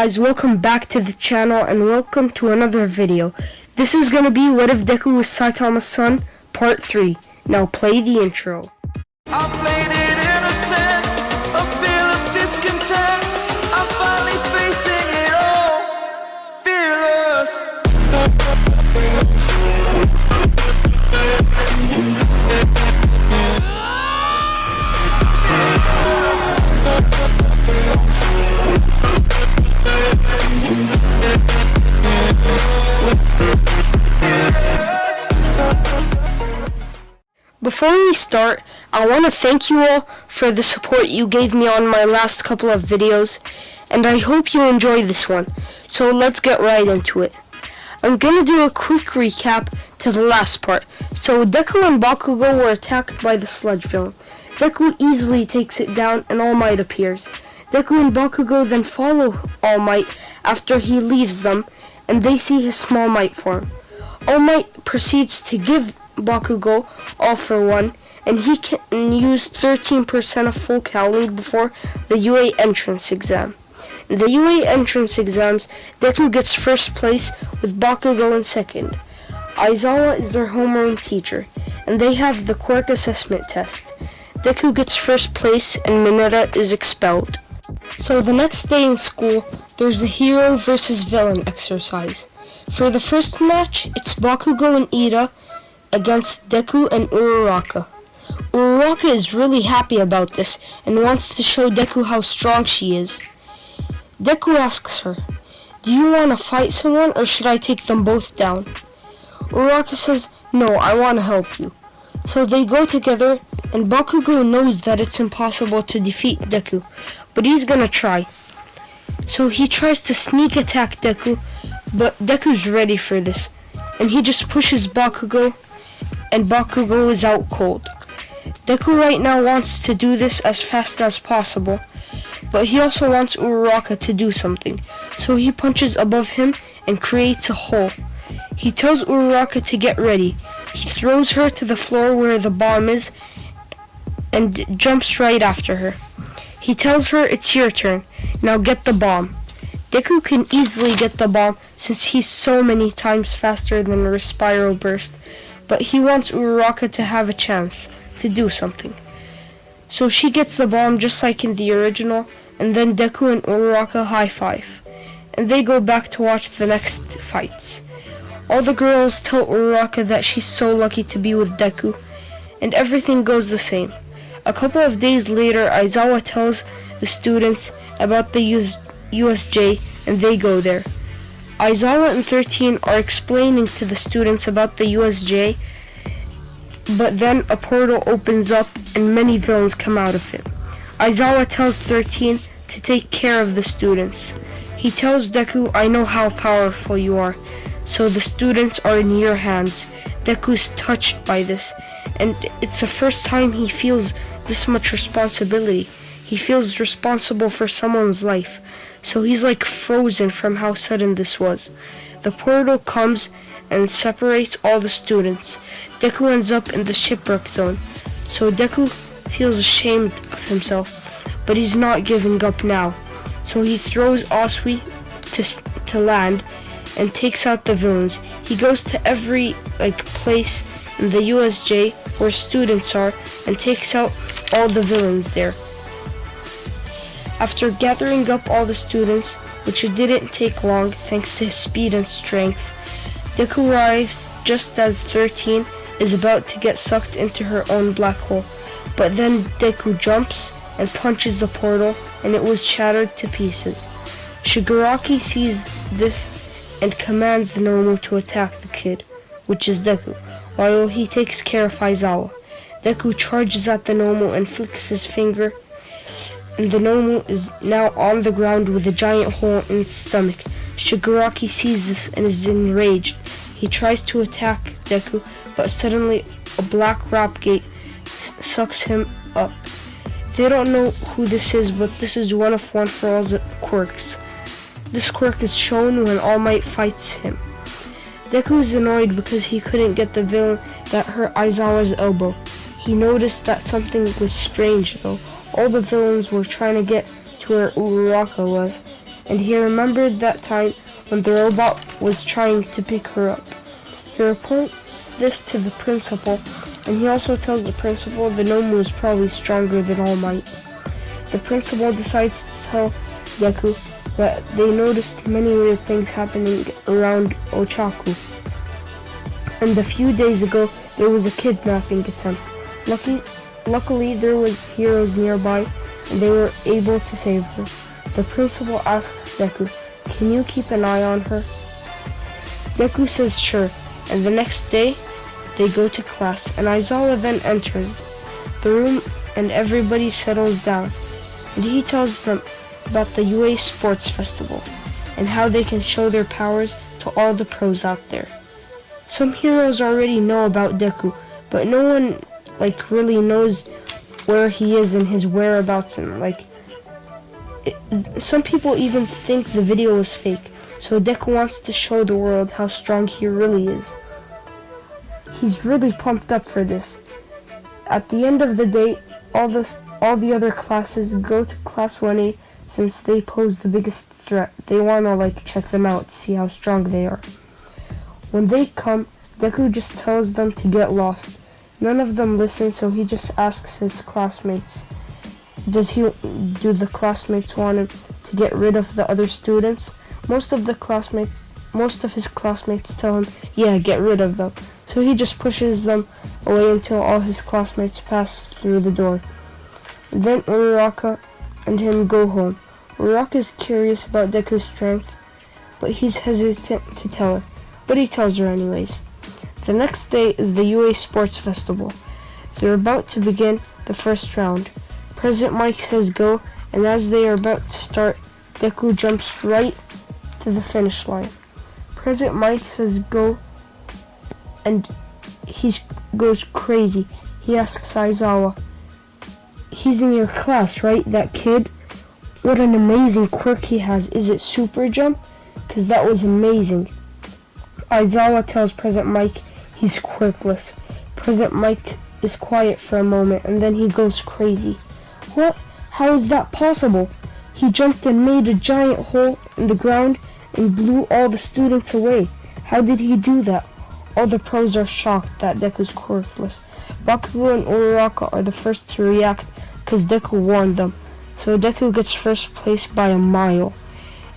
Guys, welcome back to the channel and welcome to another video. This is gonna be What If Deku Was Saitama's Son, Part 3. Now play the intro. I played it innocent, a feel of discontent. I'm finally facing it all, fearless. Before we start, I want to thank you all for the support you gave me on my last couple of videos, and I hope you enjoy this one. So let's get right into it. I'm gonna do a quick recap to the last part. So Deku and Bakugo were attacked by the sludge villain. Deku easily takes it down and All Might appears. Deku and Bakugo then follow All Might after he leaves them, and they see his small might form. All Might proceeds to give Bakugo all for one, and he can use 13% of full cowling before the UA entrance exam. In the UA entrance exams, Deku gets first place with Bakugo in second. Aizawa is their homeroom teacher, and they have the quirk assessment test. Deku gets first place and Mineta is expelled. So the next day in school, there's a hero versus villain exercise. For the first match, it's Bakugo and Ida against Deku and Uraraka. Uraraka is really happy about this and wants to show Deku how strong she is. Deku asks her, "Do you want to fight someone or should I take them both down?" Uraraka says, "No, I want to help you." So they go together, and Bakugo knows that it's impossible to defeat Deku, but he's gonna try. So he tries to sneak attack Deku, but Deku's ready for this, and he just pushes Bakugo, and Bakugo is out cold. Deku right now wants to do this as fast as possible, but he also wants Uraraka to do something, so he punches above him and creates a hole. He tells Uraraka to get ready. He throws her to the floor where the bomb is and jumps right after her. He tells her, "It's your turn, now get the bomb." Deku can easily get the bomb since he's so many times faster than a Respiro Burst, but he wants Uraraka to have a chance to do something. So she gets the bomb just like in the original, and then Deku and Uraraka high-five, and they go back to watch the next fights. All the girls tell Uraraka that she's so lucky to be with Deku, and everything goes the same. A couple of days later, Aizawa tells the students about the USJ, and they go there. Aizawa and 13 are explaining to the students about the USJ, but then a portal opens up and many villains come out of it. Aizawa tells 13 to take care of the students. He tells Deku, "I know how powerful you are, so the students are in your hands." Deku's touched by this, and it's the first time he feels this much responsibility. He feels responsible for someone's life, so he's like frozen from how sudden this was. The portal comes and separates all the students. Deku ends up in the shipwreck zone, so Deku feels ashamed of himself, but he's not giving up now. So he throws Asui to land and takes out the villains. He goes to every place in the USJ where students are and takes out all the villains there. After gathering up all the students, which it didn't take long thanks to his speed and strength, Deku arrives just as 13 is about to get sucked into her own black hole. But then Deku jumps and punches the portal, and it was shattered to pieces. Shigaraki sees this and commands the Nomu to attack the kid, which is Deku, while he takes care of Aizawa. Deku charges at the Nomu and flicks his finger, and the Nomu is now on the ground with a giant hole in its stomach. Shigaraki sees this and is enraged. He tries to attack Deku, but suddenly a black rap gate sucks him up. They don't know who this is, but this is one of One For All's quirks. This quirk is shown when All Might fights him. Deku is annoyed because he couldn't get the villain that hurt Aizawa's elbow. He noticed that something was strange though. All the villains were trying to get to where Uraraka was, and he remembered that time when the robot was trying to pick her up. He reports this to the principal, and he also tells the principal the gnome was probably stronger than All Might. The principal decides to tell Deku that they noticed many weird things happening around Ochaku. And a few days ago, there was a kidnapping attempt. Luckily, there was heroes nearby, and they were able to save her. The principal asks Deku, "Can you keep an eye on her?" Deku says sure, and the next day, they go to class, and Aizawa then enters the room, and everybody settles down, and he tells them about the UA Sports Festival, and how they can show their powers to all the pros out there. Some heroes already know about Deku, but no one really knows where he is and his whereabouts, and some people even think the video is fake. So Deku wants to show the world how strong he really is. He's really pumped up for this. At the end of the day, all the other classes go to class 1A since they pose the biggest threat. They wanna check them out to see how strong they are. When they come, Deku just tells them to get lost. None of them listen, so he just asks his classmates, do the classmates want him to get rid of the other students? Most of his classmates tell him, yeah, get rid of them. So he just pushes them away until all his classmates pass through the door. Then Uraraka and him go home. Uraraka is curious about Deku's strength, but he's hesitant to tell her. But he tells her anyways. The next day is the UA Sports Festival. They're about to begin the first round. President Mike says go, and as they are about to start, Deku jumps right to the finish line. President Mike says go, and he goes crazy. He asks Aizawa, "He's in your class, right? That kid? What an amazing quirk he has. Is it super jump? 'Cause that was amazing." Aizawa tells President Mike he's quirkless. President Mike is quiet for a moment, and then he goes crazy. "What? How is that possible? He jumped and made a giant hole in the ground and blew all the students away. How did he do that?" All the pros are shocked that Deku's quirkless. Bakugo and Uraraka are the first to react because Deku warned them. So Deku gets first place by a mile.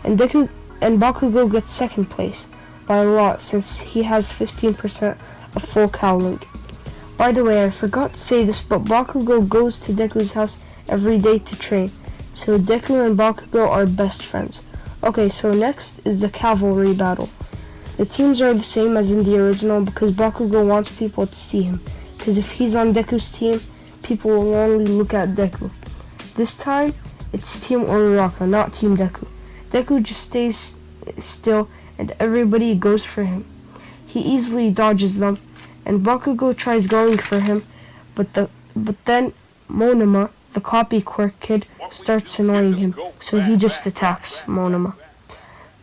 And Bakugo gets second place by a lot since he has 15% of full cowling. By the way, I forgot to say this, but Bakugo goes to Deku's house every day to train. So Deku and Bakugo are best friends. Okay, so next is the cavalry battle. The teams are the same as in the original because Bakugo wants people to see him. Because if he's on Deku's team, people will only look at Deku. This time, it's Team Uraraka, not Team Deku. Deku just stays still and everybody goes for him. He easily dodges them, and Bakugo tries going for him, but then Monoma, the copy quirk kid, starts annoying him, so he just attacks Monoma.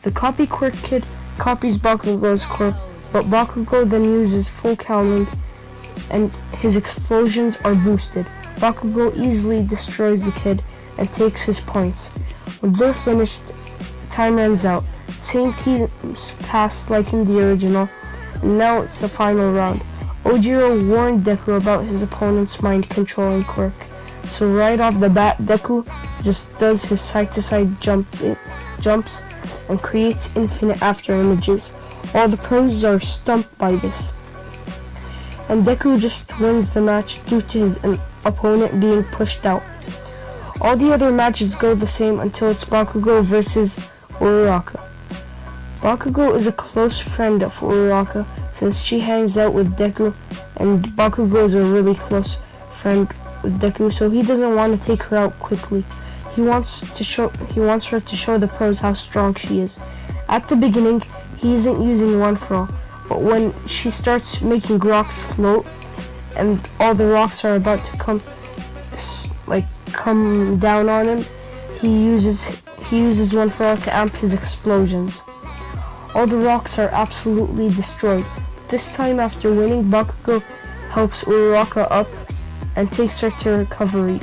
The copy quirk kid copies Bakugo's quirk, but Bakugo then uses full cowling, and his explosions are boosted. Bakugo easily destroys the kid and takes his points. When they're finished, time runs out. Same teams passed like in the original, and now it's the final round. Ojiro warned Deku about his opponent's mind-controlling quirk, so right off the bat, Deku just does his side-to-side jumps and creates infinite after images. All the pros are stumped by this, and Deku just wins the match due to his opponent being pushed out. All the other matches go the same until it's Bakugo versus Uraraka. Bakugo is a close friend of Uraraka since she hangs out with Deku, and Bakugo is a really close friend with Deku, so he doesn't want to take her out quickly. He wants her to show the pros how strong she is. At the beginning, he isn't using One For All, but when she starts making rocks float and all the rocks are about to come down on him, he uses One For All to amp his explosions. All the rocks are absolutely destroyed. This time, after winning, Bakugo helps Uraraka up and takes her to Recovery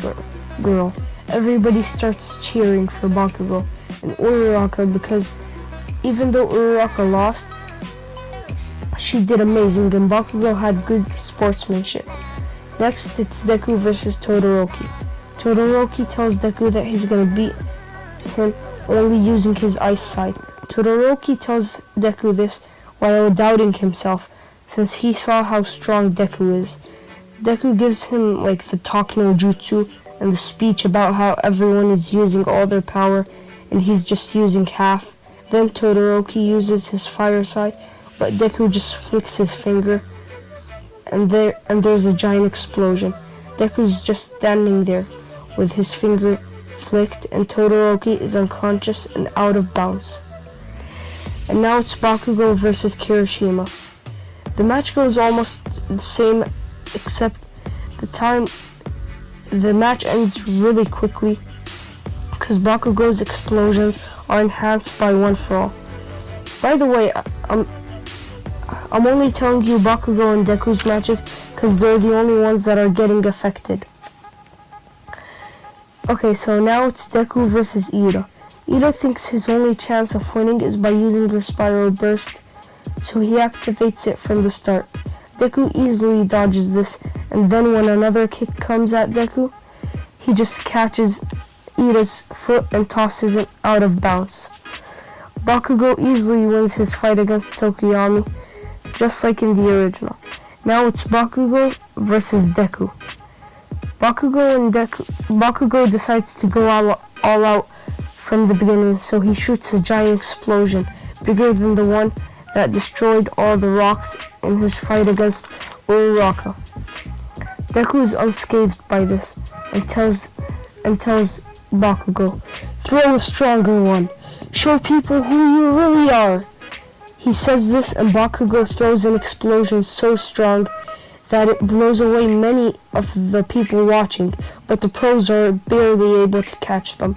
Girl. Everybody starts cheering for Bakugo, and Uraraka, because even though Uraraka lost, she did amazing and Bakugo had good sportsmanship. Next, it's Deku versus Todoroki. Todoroki tells Deku that he's gonna beat him only using his ice side. Todoroki tells Deku this while doubting himself, since he saw how strong Deku is. Deku gives him like the talk no jutsu and the speech about how everyone is using all their power and he's just using half. Then Todoroki uses his fire side, but Deku just flicks his finger and there's a giant explosion. Deku's just standing there with his finger flicked and Todoroki is unconscious and out of bounds. And now it's Bakugo versus Kirishima. The match goes almost the same, except the match ends really quickly because Bakugo's explosions are enhanced by One For All. By the way, I'm only telling you Bakugo and Deku's matches because they're the only ones that are getting affected. Okay, so now it's Deku versus Ida. Ida thinks his only chance of winning is by using her Spiral Burst, so he activates it from the start. Deku easily dodges this, and then when another kick comes at Deku, he just catches Ida's foot and tosses it out of bounds. Bakugo easily wins his fight against Tokuyami, just like in the original. Now it's Bakugo versus Deku. Bakugo decides to go all out from the beginning, so he shoots a giant explosion, bigger than the one that destroyed all the rocks in his fight against Uraraka. Deku is unscathed by this and tells Bakugo, "Throw a stronger one. Show people who you really are." He says this and Bakugo throws an explosion so strong that it blows away many of the people watching, but the pros are barely able to catch them.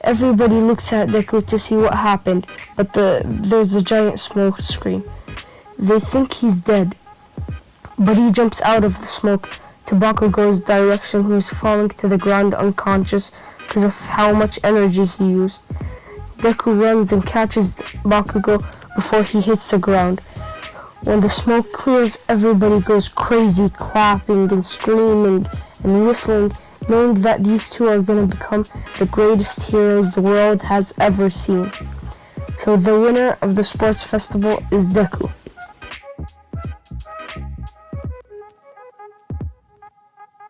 Everybody looks at Deku to see what happened, but there's a giant smoke screen. They think he's dead, but he jumps out of the smoke to Bakugo's direction, who's falling to the ground unconscious because of how much energy he used. Deku runs and catches Bakugo before he hits the ground. When the smoke clears, everybody goes crazy, clapping and screaming and whistling, knowing that these two are going to become the greatest heroes the world has ever seen. So the winner of the sports festival is Deku.